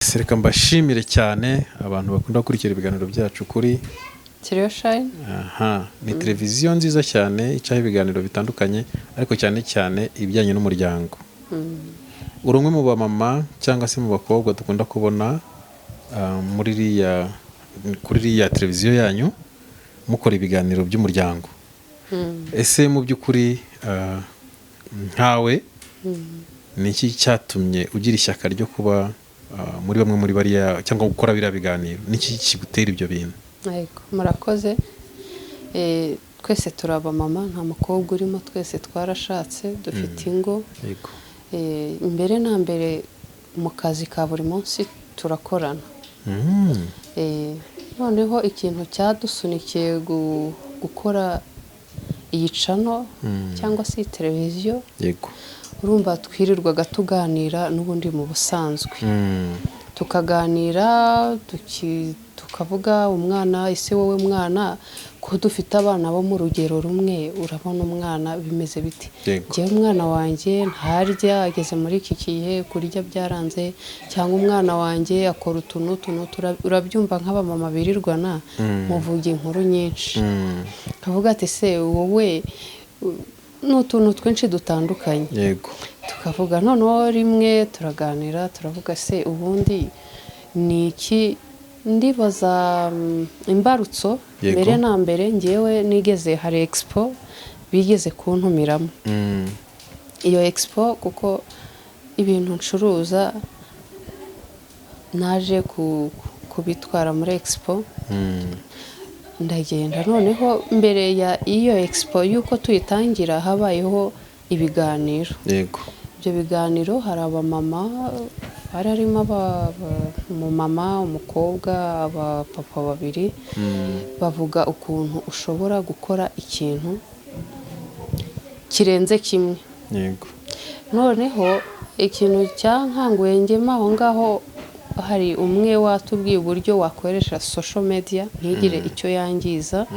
Sereka mbashimire cyane abantu bakunda gukurikira ibiganiro byacu kuri Kiriyo Shine. Ni televiziyo nziza cyane icaho ibiganiro bitandukanye ariko cyane cyane ibijyanye n'umuryango. Urumwe mu bamama cyangwa se mu bakobwa dukunda kubona kuri riya televiziyo yanyu mukora ibiganiro by'umuryango. Ese mu by'ukuri nkawe niki cyatumye ugira ishyaka ryo kuba muri bamwe muri bariya cyangwa gukora biriya biganiro? Niki kigutera ibyo bintu? Yego, murakoze. Twese turaba mama, nta mukobwa urimo, twese twarashatse, dufite ingo. Yego. Imbere na mbere mu kazi ka buri munsi turakorana. Noneho ikintu cyadusunikiye gukora iyi channel cyangwa se televiziyo. Yego. Urumva twirirwaga tuganira n'ubundi mu busanzwe. Tukaganira tukavuga umwana, ese wowe mwana ko dufite abana bo mu rugero rumwe, urabona umwana bimeze biti? Ngiye umwana wanjye ntarya, ageze muri iki kihe kurya byaranze, cyangwa umwana wanjye akora utuntu urabyumva nk'abamama birirwana muvuga inkuru nyinshi. Kavuga ati se wowe n'utuntu twinshi dutandukanye. Yego. Tukavuga noneho rimwe turaganira turavuga se ubundi ni iki ndibaza imbarutso. Mbere na mbere ngewe nigeze hari expo bigeze kuntumiramo. Iyo expo kuko ibintu ncuruza naje kubitwara muri expo. Ndagenda noneho mbere ya iyo expo yuko tuyitangira habayeho ibiganiro. Yego. Ibyo biganiro hari abamama, harimo umumama, umukobwa, abapapa babiri bavuga ukuntu ushobora gukora ikintu kirenze kimwe. Yego. Noneho ikintu cyankanguye ngema aho ngaho hari umwe watubwiye uburyo wakoresha social media ntigire icyo yangiza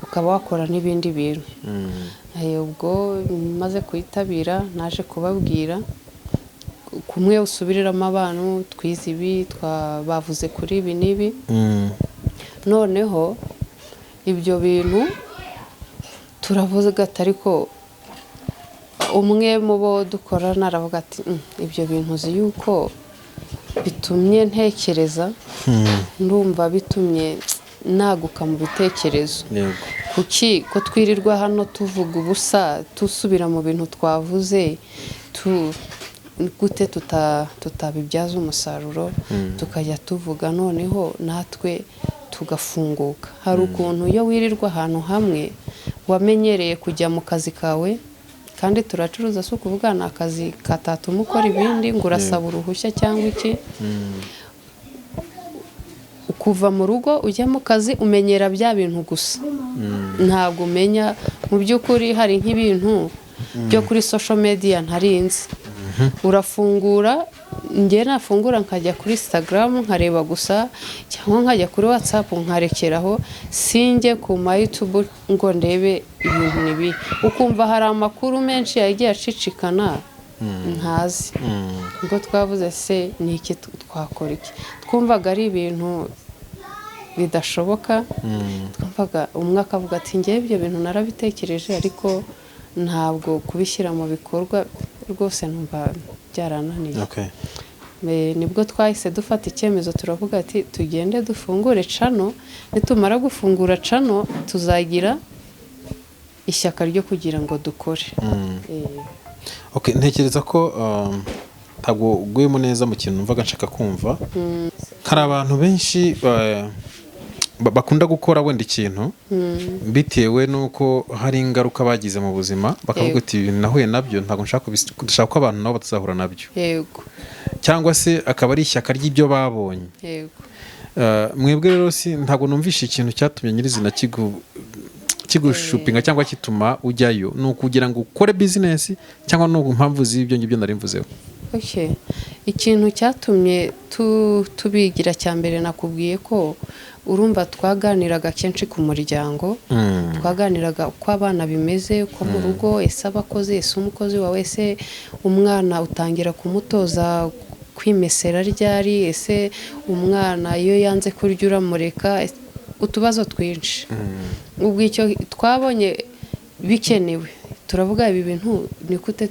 ukaba wakora n'ibindi bintu. Ubwo maze kuyitabira naje kubabwira kumwe usubiriramo abantu twize ibi bavuze kuri ibi n'ibi. Noneho ibyo bintu turavuga ariko umwe mu bo dukorana aravuga ati ibyo bintu uzi yuko bitumye ntekereza, ndumva bitumye naguka mu bitekerezo. Kuki ko twirirwa hano tuvuga ubusa tusubira mu bintu twavuze, gute tutabibyaza umusaruro tukajya tuvuga noneho natwe tugafunguka. Hari ukuntu iyo wirirwa ahantu hamwe wamenyereye kujya mu kazi kawe, kandi turacuruza si ukuvuga ni akazi katatuma ukora ibindi ngo urasaba uruhushya cyangwa iki. Kuva mu rugo ujya mu kazi umenyera bya bintu gusa, ntabwo umenya mu by'ukuri hari nk'ibintu byo kuri social media ntarinzi. Urafungura, njye nafungura nkajya kuri Instagram nkareba gusa, cyangwa nkajya kuri WhatsApp nkarekeraho, sinjye ku YouTube ngo ndebe ibintu nibi. Ukumva hari amakuru menshi yagiye acicikana ntazi. Ngo twavuze se ni iki twakora iki? Twumvaga ari ibintu bidashoboka. Twumvaga umwe akavuga ati njye ibyo bintu narabitekereje ariko ntabwo kubishyira mu bikorwa rwose numva byarananiye. Nibwo twahise dufata icyemezo turavuga ati tugende dufungure channel, nitumara gufungura channel tuzagira ishyaka ryo kugira ngo dukore. Ntekereza ko ntabwo uguyemo neza mu kintu numvaga nshaka kumva. Hari abantu benshi bakunda gukora wenda ikintu bitewe nuko hari ingaruka bagize mu buzima, bakavuga ati ibintu nahuye nabyo ntabwo dushaka ko abantu nabo batazahura nabyo. Yego. Cyangwa se akaba ari ishyaka ry'ibyo babonye. Yego. Mwebwe rero ntabwo numvishe ikintu cyatumye nyirizina kigushupinga cyangwa kituma ujyayo. Ni ukugira ngo ukore business cyangwa no impamvu z'ibyo ngibyo nari mvuzeho? Ikintu cyatumye tubigira cya mbere nakubwiye ko urumva twaganiraga kenshi ku muryango. Twaganiraga uko abana bimeze, uko mu rugo, ese abakozi, ese umukozi wawe, ese umwana utangira kumutoza kwimesera ryari, ese umwana iyo yanze kurya uramureka, utubazo twinshi. Ubwo icyo twabonye bikenewe, turavuga ibi bintu ni gute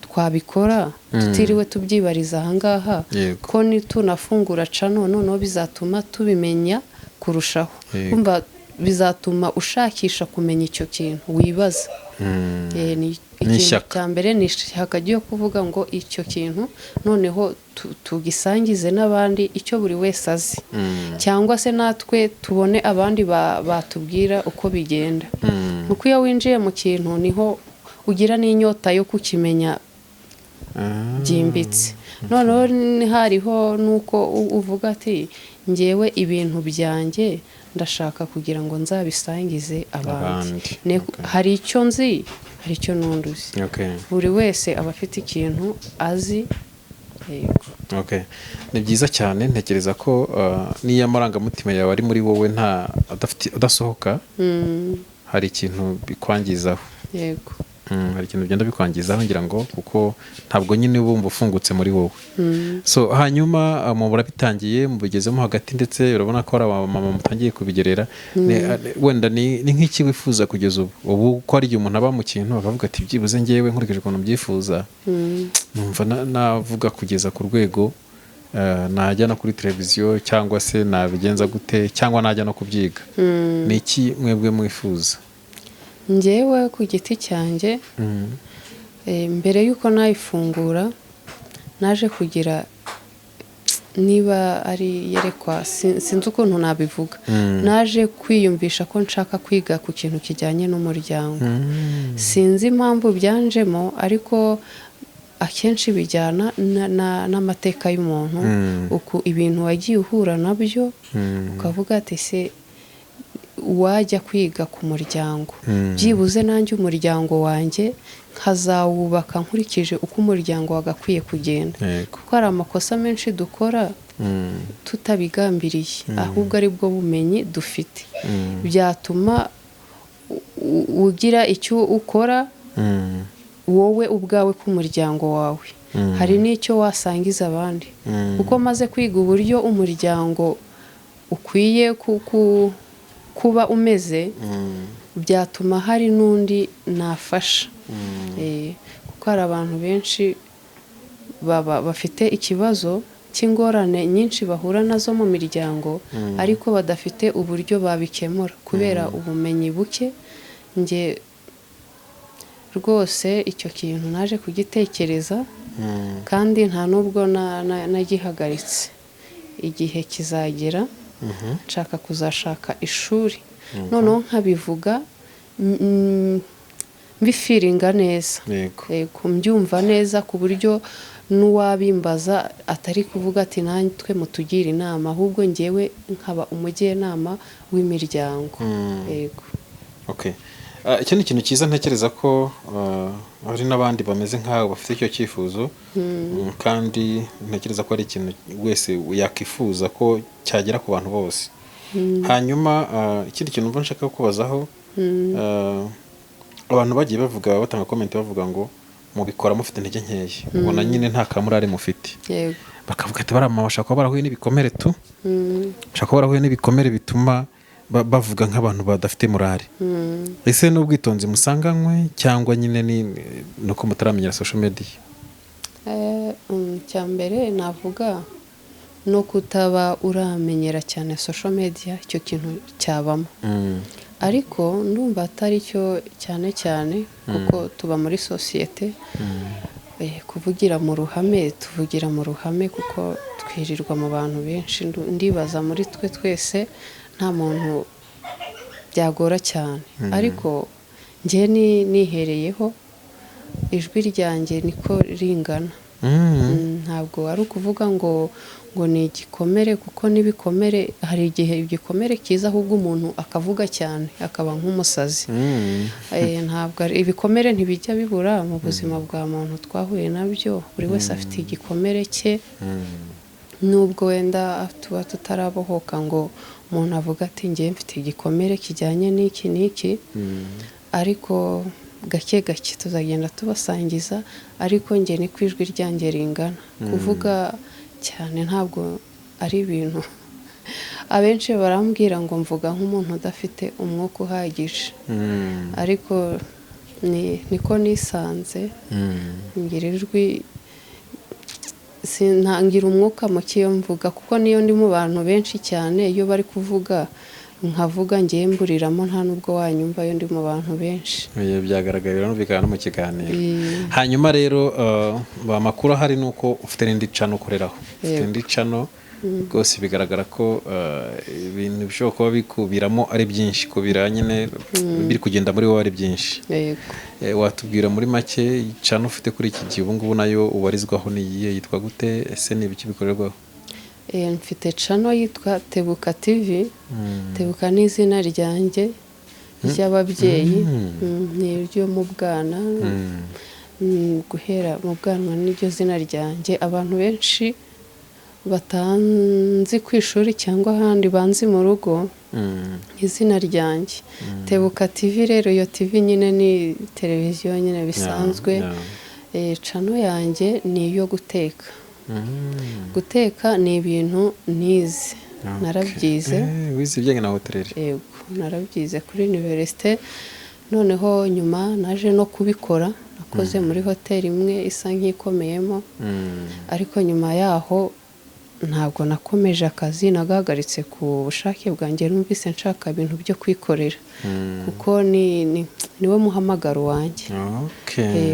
twabikora tutiriwe tubyibariza ahangaha, ko nitunafungura cano noneho bizatuma tubimenya kurushaho. Kumva bizatuma ushakisha kumenya icyo kintu wibaza. Ikintu cya mbere ni ishyaka ryo kuvuga ngo icyo kintu noneho tugisangize n'abandi icyo buri wese azi, cyangwa se natwe tubone abandi batubwira uko bigenda. Nuko iyo winjiye mu kintu niho ugira n'inyota yo kukimenya byimbitse. Noneho hariho nuko uvuga ati ngewe ibintu byanjye ndashaka kugira ngo nzabisangize abandi. Hari icyo nzi, hari icyo nunduzi. Buri wese aba afite ikintu azi. Ni byiza cyane. Ntekereza ko niyo amarangamutima yawe ari muri wowe adasohoka, hari ikintu bikwangizaho. Yego. Hari ikintu bigenda bikwangizaho ngira ngo, kuko ntabwo nyine wumva ufungutse muri wowe. So hanyuma mubura bitangiye, mubigezemo hagati, ndetse urabona ko hari abamama mutangiye kubigerera. Wenda ni nk'iki wifuza kugeza ubu ko hari igihe umuntu aba mu kintu akavuga ati byibuze ngewe nkurikije ukuntu mbyifuza, numva navuga kugeza ku rwego najya no kuri televiziyo, cyangwa se nabigenza gute, cyangwa najya no kubyiga. Ni iki mwebwe mwifuza? Ngewe ku giti cyanjye, mbere y'uko nayifungura naje kugira, niba ari yerekwa, sinzi ukuntu nabivuga, naje kwiyumvisha ko nshaka kwiga ku kintu kijyanye n'umuryango. Sinzi impamvu byanjemo, ariko akenshi bijyana n'amateka y'umuntu, uko ibintu wagiye uhura nabyo, ukavuga ati se wajya kwiga ku muryango, byibuze nanjye umuryango wanjye nkazawubaka nkurikije uko umuryango wagakwiye kugenda. Kuko hari amakosa menshi dukora tutabigambiriye, ahubwo ari bwo bumenyi dufite. Byatuma ugira icyo ukora wowe ubwawe ku muryango wawe, hari n'icyo wasangiza abandi. Kuko maze kwiga uburyo umuryango ukwiye kuba umeze, byatuma hari n'undi nafasha. Kuko hari abantu benshi bafite ikibazo cy'ingorane nyinshi bahura nazo mu miryango, ariko badafite uburyo babikemura kubera ubumenyi buke. Nge rwose icyo kintu naje kugitekereza, kandi nta nubwo nagihagaritse. Igihe kizagera nshaka kuzashaka ishuri, noneho nkabivuga mbifiringa neza, mbyumva neza, ku buryo n'uwabimbaza atari kuvuga ati natwe mutugire inama, ahubwo ngewe nkaba umujyanama w'imiryango. Yego. Icyo ni ikintu cyiza. Ntekereza ko hari n'abandi bameze nk'aho bafite icyo cyifuzo, kandi ntekereza ko ari ikintu wese yakifuza ko cyagera ku bantu bose. Hanyuma ikindi kintu mva nshaka kubazaho, abantu bagiye bavuga, batanga comment bavuga ngo mubikora mufite intege nkeya, ubona nyine nta kamurare mufite. Bakavuga ati barama bashaka kuba barahuye n'ibikomere bashaka kuba barahuye n'ibikomere bituma bavuga nk'abantu badafite morale. Ese n'ubwitonzi musanganywe, cyangwa nyine nuko mutaramenyera social media? Cya mbere navuga no kutaba uramenyera cyane social media, icyo kintu cyabamo. Ariko ndumva atari cyo cyane cyane, kuko tuba muri sosiyete. Kuvugira mu ruhame, tuvugira mu ruhame kuko twirirwa mu bantu benshi. Ndibaza muri twe twese nta muntu byagora cyane, ariko njye nihereyeho, ijwi ryanjye niko ringana. Ntabwo ari ukuvuga ngo ni igikomere, kuko n'ibikomere, hari igihe igikomere kiza ahubwo umuntu akavuga cyane akaba nk'umusazi. Ntabwo ibikomere ntibijya bibura mu buzima bwa muntu, twahuye nabyo. Buri wese afite igikomere cye, nubwo wenda tuba tutarabohoka ngo umuntu avuga ati ngiye mfite igikomere kijyanye n'iki n'iki, ariko gake gake tuzagenda tubasangiza ariko njye ni ku ijwi ryanjye ringana kuvuga cyane ntabwo ari ibintu abenshi barambwira ngo mvuga nk'umuntu udafite umwuka uhagije ariko niko nisanze ngira ijwi sintangira umwuka muke iyo mvuga kuko niyo ndi mu bantu benshi cyane iyo bari kuvuga nkavuga ngiye mburiramo nta nubwo wanyumva iyo ndi mu bantu benshi byagaragarira n'ubikana no mu kiganiro hanyuma rero amakuru ahari ni uko ufite n'indi cano ukoreraho ufite indi cano rwose bigaragara ko ibintu bishobora kuba bikubiramo ari byinshi kubira nyine biri kugenda muri wowe ari byinshi watubwira muri make cano ufite kuri iki gihe ubu ngubu nayo ubarizwaho niyihe yitwa gute ese ni ibiki bikorerwaho mfite cano yitwa Tebuka TV Tebuka ni izina ryanjye ry'ababyeyi ni iryo mu bwana guhera mu bwana n'iryo zina ryanjye abantu benshi batanzi ku ishuri cyangwa ahandi banzi mu rugo izina ryanjye Tebuka TV rero iyo TV nyine ni televiziyo nyine bisanzwe cano yanjye ni iyo guteka guteka ni ibintu nize narabyize wize ibijyanye na hoteleri yego narabyize kuri universite noneho nyuma naje no kubikora nakoze muri hoteli imwe isa nk'ikomeyemo ariko nyuma yaho ntabwo nakomeje akazi nagahagaritse ku bushake bwanjye numvise nshaka ibintu byo kwikorera kuko niwe muhamagaro wanjye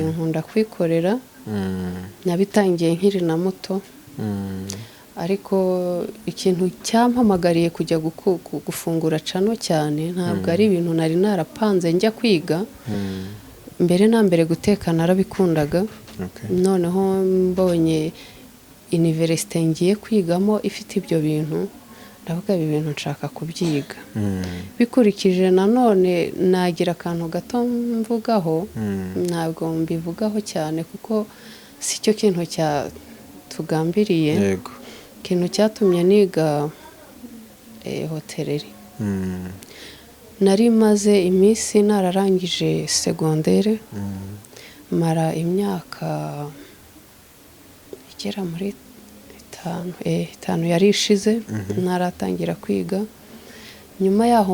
nkunda kwikorera nabitangiye nkiri na muto ariko ikintu cyampamagariye kujya gufungura cano cyane ntabwo ari ibintu nari narapanze njya kwiga mbere na mbere guteka narabikundaga noneho mbonye universite ngiye kwigamo ifite ibyo bintu ndavuga ibi bintu nshaka kubyiga bikurikije nanone nagira akantu gato mvugaho ntabwo mbivugaho cyane kuko si cyo kintu cyatugambiriye ikintu cyatumye niga hoteleri nari maze iminsi nararangije segondere mara imyaka igera muri itanu yari ishize ntaratangira kwiga nyuma yaho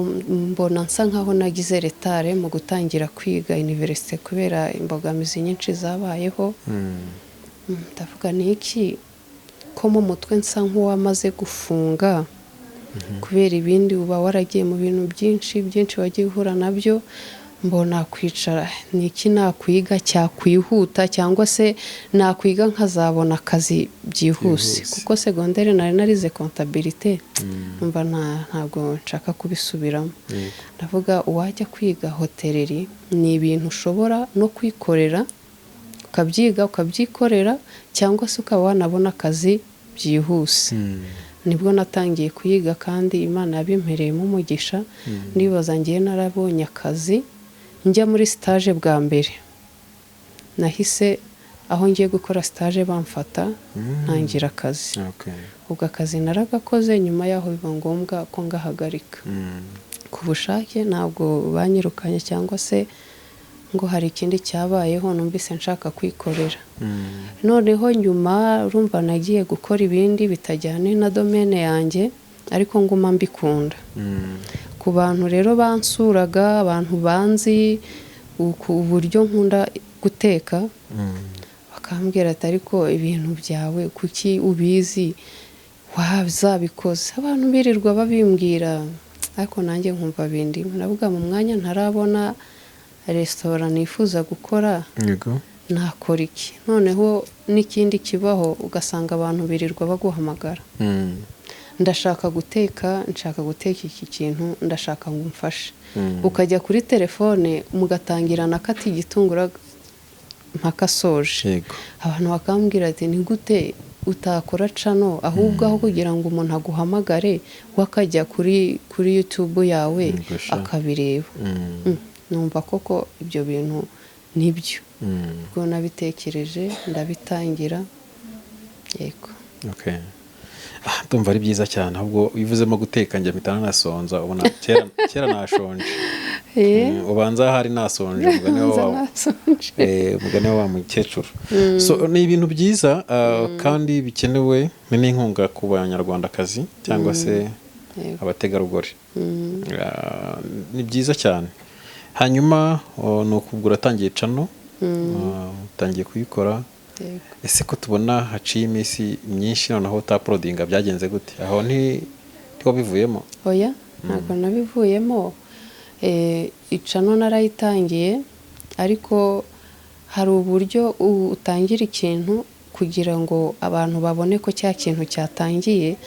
mbona nsa nkaho nagize retare mu gutangira kwiga universite kubera imbogamizi nyinshi zabayeho ndavuga ni iki ko mu mutwe nsa nk'uwamaze gufunga kubera ibindi uba waragiye mu bintu byinshi wagiye uhura nabyo mbona kwicara ni iki nakwiga cyakwihuta cyangwa se nakwiga nkazabona akazi byihuse kuko segondere nari narize comptabilité mva ntabwo nshaka kubisubiramo ndavuga uwajya kwiga hoteleri ni ibintu ushobora no kwikorera ukabyiga ukabyikorera cyangwa se ukaba wanabona akazi byihuse nibwo natangiye kuyiga kandi Imana yabimpereyemo umugisha ndibaza ngiye narabonye akazi njya muri stage bwa mbere nahise aho ngiye gukora stage bamfata ntangira akazi ubwo akazi naragakoze nyuma yaho biba ngombwa ko ngahagarika ku bushake ntabwo banyirukanye cyangwa se ngo hari ikindi cyabayeho numvise nshaka kwikorera noneho nyuma urumva nagiye gukora ibindi bitajyane na domaine yanjye ariko nguma mbikunda ku bantu rero bansuraga abantu banzi uburyo nkunda guteka bakambwira ati ariko ibintu byawe kuki ubizi wazabikoze abantu birirwa babimbwira ariko nanjye nkumva bindi navuga mu mwanya ntarabona resitora nifuza gukora nakora iki noneho n'ikindi kibaho ugasanga abantu birirwa baguhamagara ndashaka guteka iki kintu ndashaka ngo umfashe ukajya kuri telefone mugatangirana kati igitungura mpaka soje abantu bakambwira ati ni gute utakora cano ahubwo aho kugira ngo umuntu aguhamagare wakajya kuri YouTube yawe akabireba numva koko ibyo bintu nibyo ubwo nabitekereje ndabitangira yego ndumva ari byiza cyane ahubwo wivuzemo guteka njya mpita nanasonza ubona kera nashonje ubanza hari nasonje umugani wa mukecuru. So ni ibintu byiza kandi bikenewe n'inkunga ku banyarwandakazi cyangwa se abategarugori. Ni byiza cyane. Hanyuma ni ukubwira atangiye cano, utangiye kuyikora. Ese ko tubona haciye iminsi myinshi noneho utaporodinga, byagenze gute? Aho ntiwabivuyemo? Oya, ntabwo nabivuyemo. Icano narayitangiye, ariko hari uburyo utangira ikintu kugira ngo abantu babone ko cya kintu cyatangiye,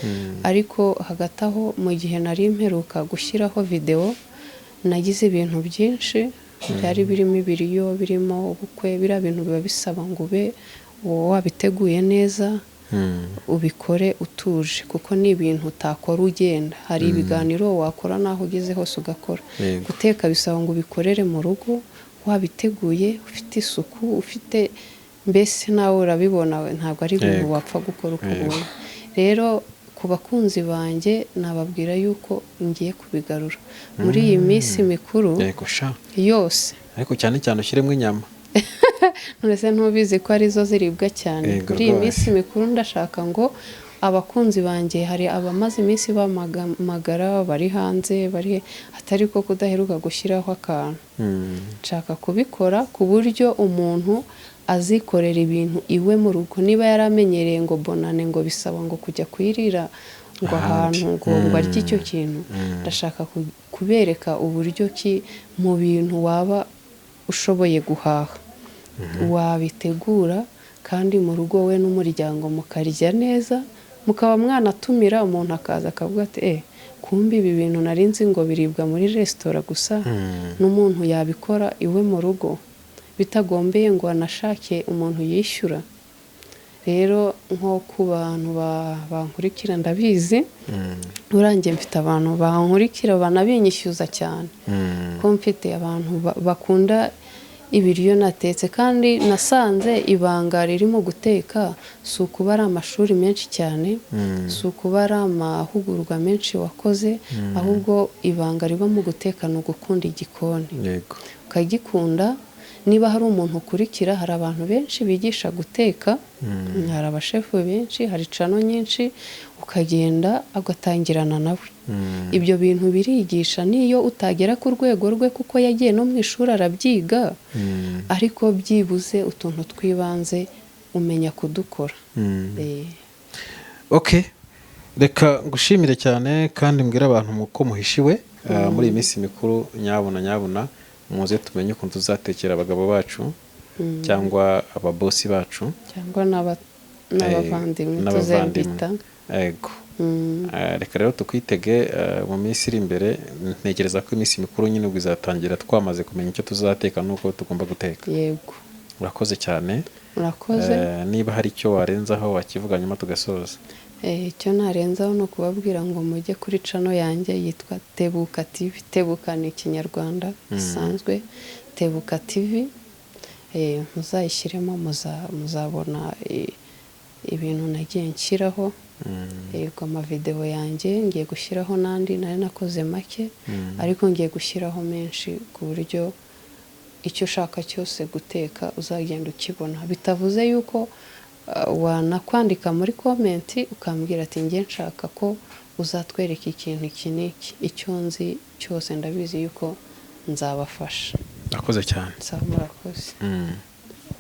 ariko hagati aho mu gihe nari mperuka gushyiraho video nagize ibintu byinshi byari birimo ibiriyo, birimo ubukwe, biriya bintu biba bisaba ngo ube wabiteguye neza, ubikore utuje, kuko ni ibintu utakora ugenda. Hari ibiganiro wakora naho ugeze hose ugakora. Guteka bisaba ngo ubikorere mu rugo wabiteguye, ufite isuku, ufite mbese nawe urabibona, ntabwo ari ibintu wapfa gukora uko ubonye. Rero ku bakunzi banjye nababwira yuko ngiye kubigarura muri iyi minsi mikuru yose, ariko cyane cyane ushyiremo inyama. Nonese ntubizi ko arizo ziribwa cyane. Muri iyi minsi mikuru ndashaka ngo abakunzi banjye, hari abamaze iminsi bamagara, bari hanze, bari atari ko kudaheruka gushyiraho akantu. Nshaka kubikora ku buryo umuntu azikorera ibintu iwe mu rugo. Niba yaramenyereye ngo bonane ngo bisaba ngo kujya kwirira ngo ahantu ngo arye icyo kintu, ndashaka kubereka uburyo ki mu bintu waba ushoboye guhaha wabitegura, kandi mu rugo we n'umuryango mukarya neza, mukaba mwanatumira umuntu akaza akavuga ati kumbi ibi bintu nari nzi ngo biribwa muri resitora gusa, n'umuntu yabikora iwe mu rugo bitagombeye ngo anashake umuntu yishyura. Rero nko ku bantu bankurikira ndabizi, urangiye mfite abantu bankurikira banabinyishyuza cyane, ko mfite abantu bakunda ibiryo natetse, kandi nasanze ibanga ririmo guteka si ukuba ari amashuri menshi cyane, si ukuba ari amahugurwa menshi wakoze, ahubwo ibanga riba mu guteka ni ugukunda igikoni, ukagikunda. Niba hari umuntu ukurikira, hari abantu benshi bigisha guteka, hari abashefu benshi, hari cano nyinshi, ukagenda ugatangirana nawe. Ibyo bintu birigisha, niyo utagera ku rwego rwe kuko yagiye no mu ishuri arabyiga, ariko byibuze utuntu twibanze umenya kudukora. Reka ngushimire cyane kandi mbwira abantu ko muhishiwe muri iyi minsi mikuru. Nyabuna muze tumenye ukuntu tuzatekera abagabo bacu cyangwa ababosi bacu cyangwa n'abavandimwe tuzembita. Reka rero tukwitege mu minsi iri imbere. Ntekereza ko iminsi mikuru nyine ubwo izatangira twamaze kumenya icyo tuzateka n'uko tugomba guteka. Yego, urakoze cyane. Urakoze. Niba hari icyo warenzaho wakivuga nyuma tugasoza. Icyo narenzaho ni ukubabwira ngo mujye kuri cano yanjye yitwa Tebuka TV. Tebuka ni ikinyarwanda gisanzwe, Tebuka TV. Muzayishyiremo muzabona ibintu nagiye nshyiraho. Yego, amavideo yanjye ngiye gushyiraho n'andi nari nakoze make, ariko ngiye gushyiraho menshi ku buryo icyo ushaka cyose guteka uzagenda ukibona. Bitavuze yuko wanakwandika muri komenti ukambwira ati ngiye nshaka ko uzatwereka ikintu iki n'iki. Icyo nzi cyose ndabizi yuko nzabafasha. Urakoze cyane. Murakoze.